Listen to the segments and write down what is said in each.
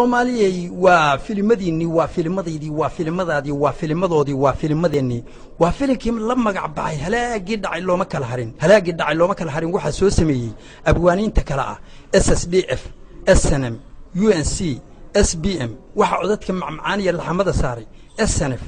Soomaaliyeey waa filmadini waa filmadeedii waa filmadaadii waa filmadoodii waa filmadeeni waa filimkii la magac baxay halaagii dhacay looma kala harin halaagii dhacay looma kala harin waxa soo sameeyay abwaaniinta kala ah SSDF SNM UNC SBM waxa codadka macmacaaniya laxamada saaray SNF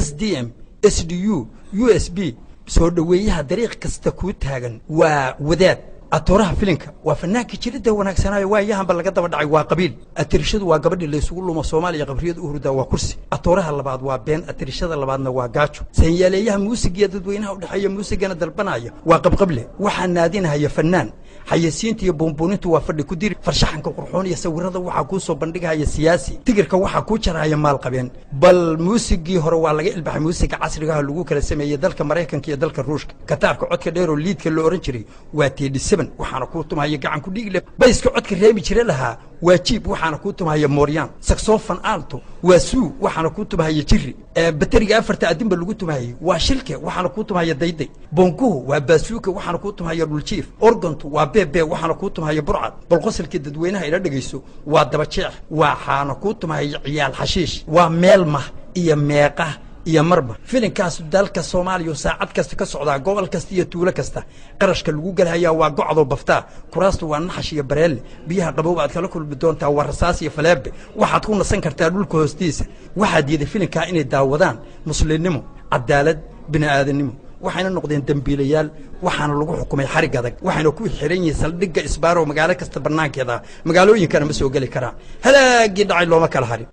SDM SDU USB soo dhaweeyaha dariiq kasta ku taagan waa wadaad atooraha filimka waa fanaanka jirida wanaagsanaayo waa yahanba laga daba dhacay waa qabiil atirishadu waa gabadhii la isugu lumo Soomaaliya qabriyad u hurda waa kursi atooraha labaad waa been atirishada labaadna waa gaajo sanyaaleeyaha muusigiya dadweynaha u dhaxeeya muusigana dalbanaya waa qabqable waxa naadinaya fanaan xayisiinta iyo boonboonintu waa fadhi ku diri farshaxanka qurxoon iyo sawirada waxa ku soo bandhigaya siyaasi tigirka waxa ku jaraya maal qabeen bal muusigii hore waa laga ilbaxay muusiga casriga ah lagu kala sameeyay dalka Mareykanka iyo dalka Ruushka kataabka codka dheer oo liidka loo oran jiray waa TD7 waxaana ku tumaya gacan ku dhig leh bayska codka reemi jiray lahaa waajib waxaana ku tumaya Mooryan saxophone alto waasuu waxaana ku tumaya jiri bateriga afarta adinba lagu tumayay waa shilke waxaana ku tumaya dayday bongo waa baasuuka waxaana ku tumaya dhuljiif organtu waa bebe waxaana ku tumaya burcad bal qosolkii dadweynaha ila dhageyso waa daba jeex waxaana ku tumaya ciyaal xashiish waa meelma iyo meeqa iyo marba filimkaas dalka Soomaaliya saacad kasta ka socda gobol kasta iyo tuulo kasta qarashka lagu galaya waa gocdo bafta kuraastu waa naxash iyo bareel biyaha qabow aad kala kulmi doontaa war rasaas iyo faleebe waxaad ku nasan kartaa dhulka hoostiisa waxaad yeeday filimka inay daawadaan muslimnimo cadaalad bini'aadanimo waxayna noqdeen dambiilayaal waxaana lagu xukumay xarig adag waxayna ku xiran yihiin saldhigga isbaaro magaalo kasta banaankeeda magaalooyinkana ma soo gali karaan halaagii dhacay looma kala harin